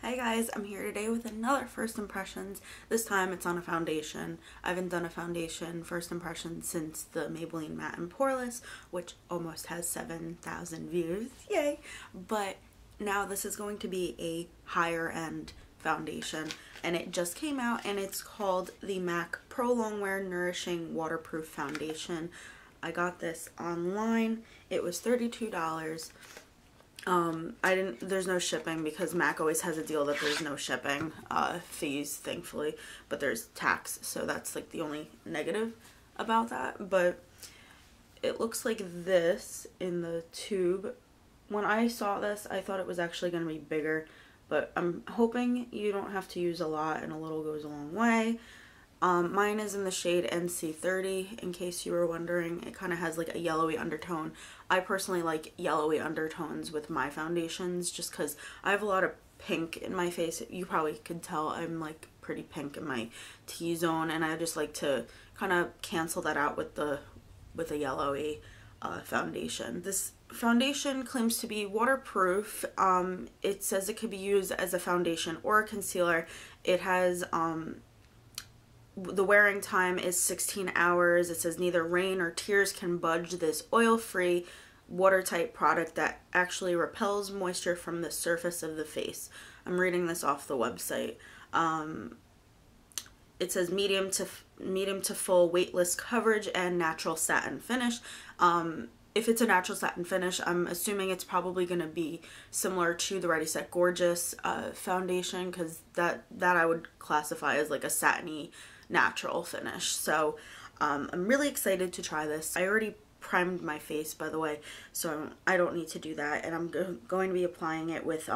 Hi guys, I'm here today with another first impressions. This time it's on a foundation. I haven't done a foundation first impression since the Maybelline Matte and Poreless, which almost has 7,000 views, yay! But now this is going to be a higher end foundation, and it just came out, and it's called the MAC Prolongwear Nourishing Waterproof Foundation. I got this online. It was $32. There's no shipping because MAC always has a deal that there's no shipping fees, thankfully, but there's tax, so that's like the only negative about that. But it looks like this in the tube. When I saw this, I thought it was actually going to be bigger, but I'm hoping you don't have to use a lot and a little goes a long way. Mine is in the shade NC30, in case you were wondering. It kind of has like a yellowy undertone. I personally like yellowy undertones with my foundations just because I have a lot of pink in my face. You probably could tell I'm like pretty pink in my T-zone, and I just like to kind of cancel that out with a yellowy foundation. This foundation claims to be waterproof. It says it could be used as a foundation or a concealer. It has the wearing time is 16 hours. It says neither rain or tears can budge this oil-free, watertight product that actually repels moisture from the surface of the face. I'm reading this off the website. It says medium to full weightless coverage and natural satin finish. If it's a natural satin finish, I'm assuming it's probably going to be similar to the Ready Set Gorgeous foundation, because that I would classify as like a satiny natural finish. So I'm really excited to try this. I already primed my face, by the way, so I don't need to do that, and I'm going to be applying it with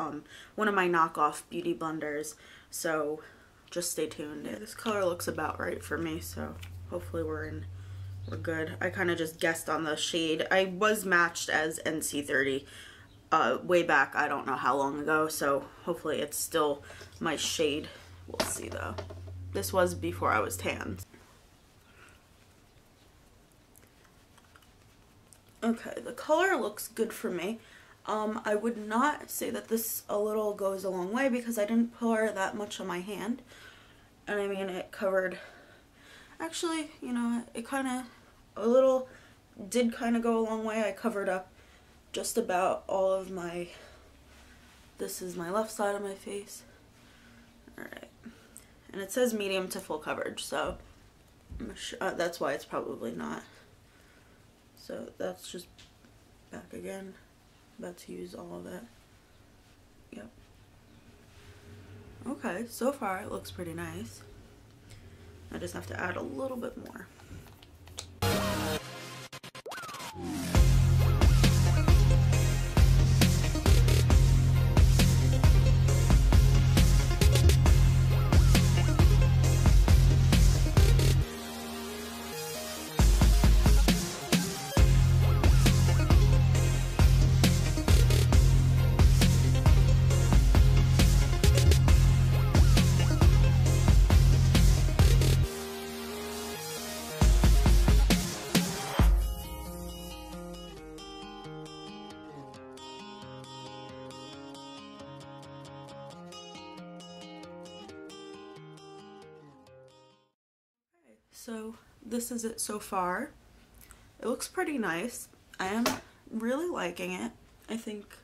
one of my knockoff beauty blenders, so just stay tuned. Yeah, this color looks about right for me, so hopefully we're good. I kind of just guessed on the shade. I was matched as NC30 way back, I don't know how long ago, so hopefully it's still my shade. We'll see though. This was before I was tan. Okay, the color looks good for me. I would not say that this a little goes a long way because I didn't pour that much on my hand. And I mean, it covered, actually, you know, it kind of, a little did kind of go a long way. I covered up just about all of my, this is my left side of my face. Alright. And it says medium to full coverage, so I'm sure, that's why it's probably not. So that's just back again. About to use all of it. Yep. Okay, so far it looks pretty nice. I just have to add a little bit more. So this is it so far. It looks pretty nice. I am really liking it. I think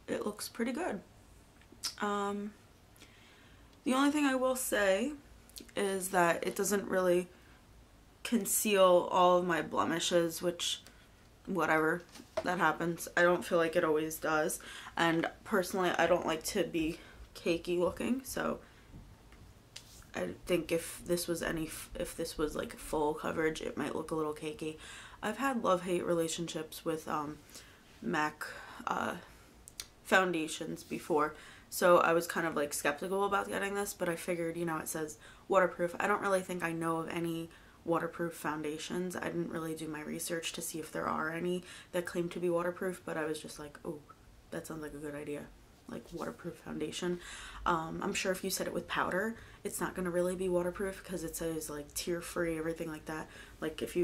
it looks pretty good. The only thing I will say is that it doesn't really conceal all of my blemishes, which, whatever, that happens. I don't feel like it always does, and personally I don't like to be cakey looking, so I think if this was like full coverage, it might look a little cakey. I've had love-hate relationships with MAC foundations before, so I was kind of like skeptical about getting this, but I figured, you know, it says waterproof. I don't really think I know of any waterproof foundations. I didn't really do my research to see if there are any that claim to be waterproof, but I was just like, oh, that sounds like a good idea. Like waterproof foundation. I'm sure if you set it with powder, it's not going to really be waterproof because it says like tear free, everything like that. Like if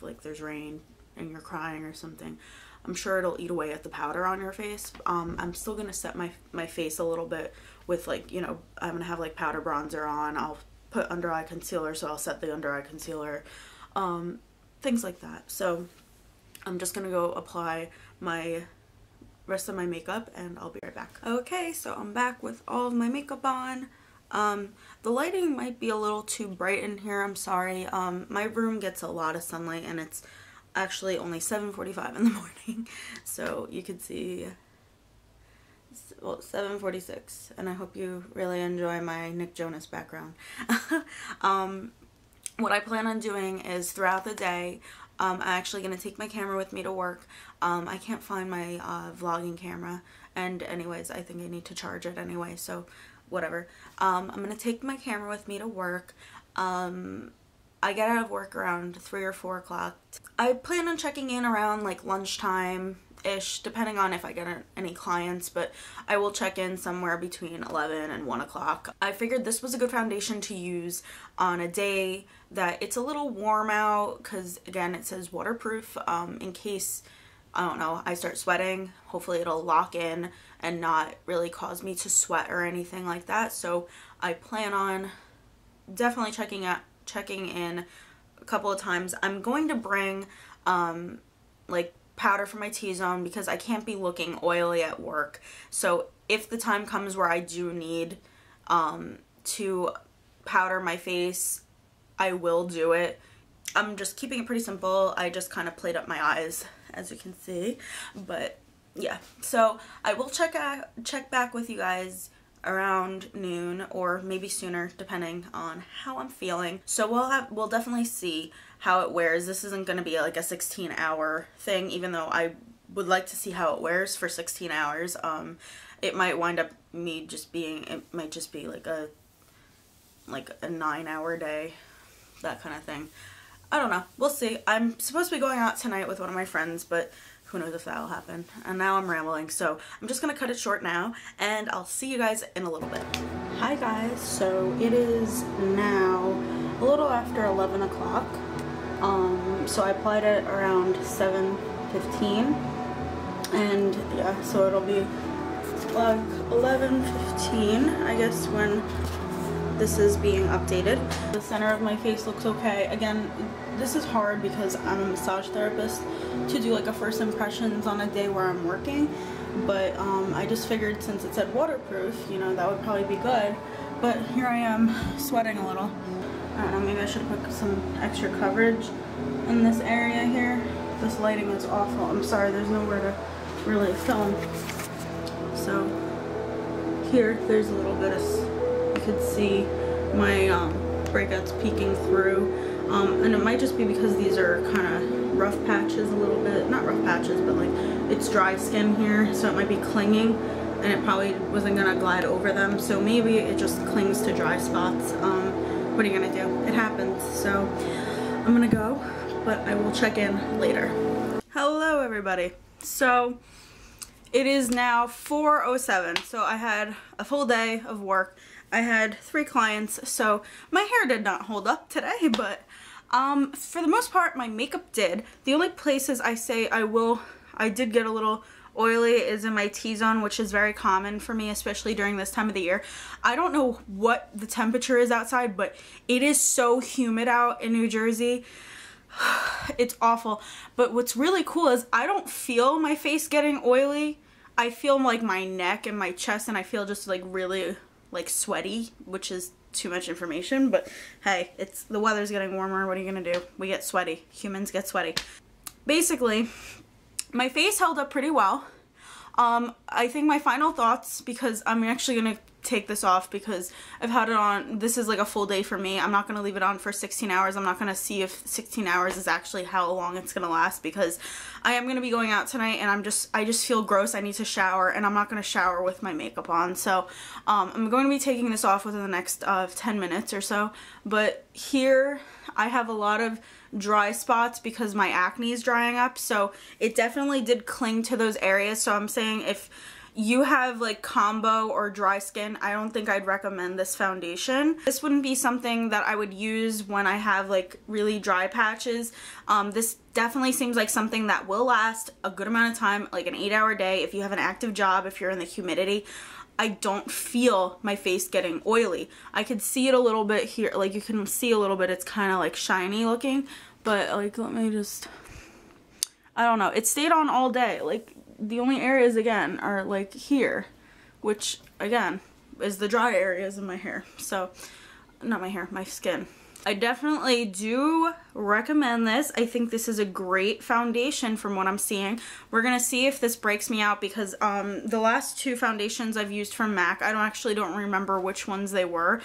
like there's rain and you're crying or something. I'm sure it'll eat away at the powder on your face. I'm still gonna set my face a little bit with, like, you know, I'm gonna have like powder bronzer on. I'll put under eye concealer, so I'll set the under eye concealer, things like that. So I'm just gonna go apply my rest of my makeup and I'll be right back. Okay, so I'm back with all of my makeup on. The lighting might be a little too bright in here, I'm sorry. My room gets a lot of sunlight and it's actually only 7:45 in the morning, so you can see, well, 7:46, and I hope you really enjoy my Nick Jonas background. What I plan on doing is throughout the day, I'm actually going to take my camera with me to work. I can't find my vlogging camera, and anyways, I think I need to charge it anyway, so whatever. I'm going to take my camera with me to work. I get out of work around 3 or 4 o'clock. I plan on checking in around like lunchtime-ish, depending on if I get any clients, but I will check in somewhere between 11 and 1 o'clock. I figured this was a good foundation to use on a day that it's a little warm out, because again, it says waterproof, in case, I don't know, I start sweating. Hopefully it'll lock in and not really cause me to sweat or anything like that. So I plan on definitely checking in a couple of times. I'm going to bring like powder for my T-zone because I can't be looking oily at work. So if the time comes where I do need to powder my face, I will do it. I'm just keeping it pretty simple. I just kind of played up my eyes, as you can see, but yeah. So I will check back with you guys around noon or maybe sooner, depending on how I'm feeling. So we'll definitely see how it wears. This isn't going to be like a 16-hour thing, even though I would like to see how it wears for 16 hours. It might wind up me just being, it might just be like a 9-hour day, that kind of thing. I don't know. We'll see. I'm supposed to be going out tonight with one of my friends, but who knows if that'll happen. And now I'm rambling, so I'm just gonna cut it short now, and I'll see you guys in a little bit. Hi guys, so it is now a little after 11 o'clock. So I applied it around 7:15, and yeah, so it'll be like 11:15, I guess, when this is being updated. The center of my face looks okay. Again, this is hard because I'm a massage therapist to do like a first impressions on a day where I'm working, but I just figured since it said waterproof, you know, that would probably be good. But here I am sweating a little. I don't know, maybe I should put some extra coverage in this area here. This lighting is awful. I'm sorry, there's nowhere to really film. So here, there's a little bit of, you could see my breakouts peeking through, and it might just be because these are kind of rough patches a little bit, not rough patches, but like it's dry skin here, so it might be clinging, and it probably wasn't gonna glide over them, so maybe it just clings to dry spots. What are you gonna do? It happens. So I'm gonna go, but I will check in later. Hello everybody. So it is now 4:07, so I had a full day of work. I had 3 clients, so my hair did not hold up today, but for the most part, my makeup did. The only places I say I did get a little oily is in my T-zone, which is very common for me, especially during this time of the year. I don't know what the temperature is outside, but it is so humid out in New Jersey. It's awful. But what's really cool is I don't feel my face getting oily. I feel like my neck and my chest, and I feel just like really like sweaty, which is too much information, but hey, it's the weather's getting warmer. What are you gonna do? We get sweaty. Humans get sweaty. Basically, my face held up pretty well. I think my final thoughts, because I'm actually gonna take this off because I've had it on, this is like a full day for me. I'm not gonna leave it on for 16 hours. I'm not gonna see if 16 hours is actually how long it's gonna last, because I am gonna be going out tonight and I just feel gross. I need to shower, and I'm not gonna shower with my makeup on. So I'm going to be taking this off within the next 10 minutes or so. But here I have a lot of dry spots because my acne is drying up, so it definitely did cling to those areas. So I'm saying if you have like combo or dry skin, I don't think I'd recommend this foundation. This wouldn't be something that I would use when I have like really dry patches. This definitely seems like something that will last a good amount of time, like an 8-hour day if you have an active job, if you're in the humidity. I don't feel my face getting oily. I could see it a little bit here, like you can see a little bit, it's kind of like shiny looking, but like let me just, I don't know, it stayed on all day. Like the only areas again are like here, which again is the dry areas in my hair. So not my hair, my skin. I definitely do recommend this. I think this is a great foundation from what I'm seeing. We're gonna see if this breaks me out because the last 2 foundations I've used from MAC, I don't remember which ones they were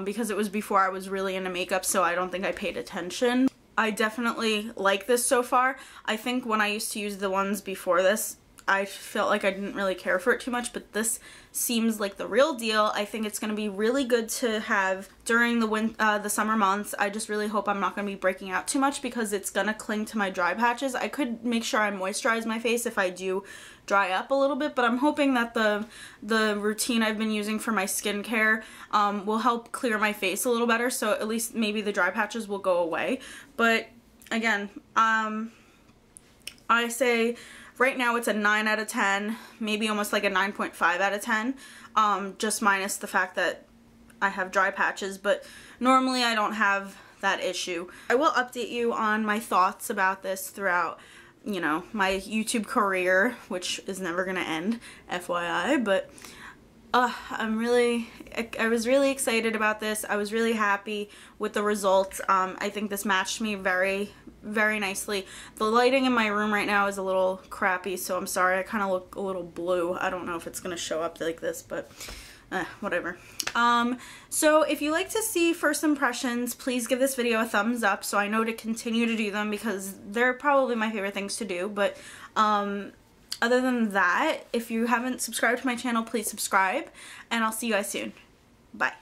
because it was before I was really into makeup, so I don't think I paid attention. I definitely like this so far. I think when I used to use the ones before this, I felt like I didn't really care for it too much, but this seems like the real deal. I think it's going to be really good to have during the summer months. I just really hope I'm not going to be breaking out too much because it's going to cling to my dry patches. I could make sure I moisturize my face if I do dry up a little bit, but I'm hoping that the routine I've been using for my skincare will help clear my face a little better, so at least maybe the dry patches will go away. But again, I say right now it's a 9 out of 10, maybe almost like a 9.5 out of 10, just minus the fact that I have dry patches, but normally I don't have that issue. I will update you on my thoughts about this throughout, you know, my YouTube career, which is never gonna end, FYI, but I was really excited about this. I was really happy with the results. I think this matched me very, very nicely. The lighting in my room right now is a little crappy, so I'm sorry. I kind of look a little blue. I don't know if it's going to show up like this, but whatever. So if you like to see first impressions, please give this video a thumbs up so I know to continue to do them because they're probably my favorite things to do. But other than that, if you haven't subscribed to my channel, please subscribe, and I'll see you guys soon. Bye.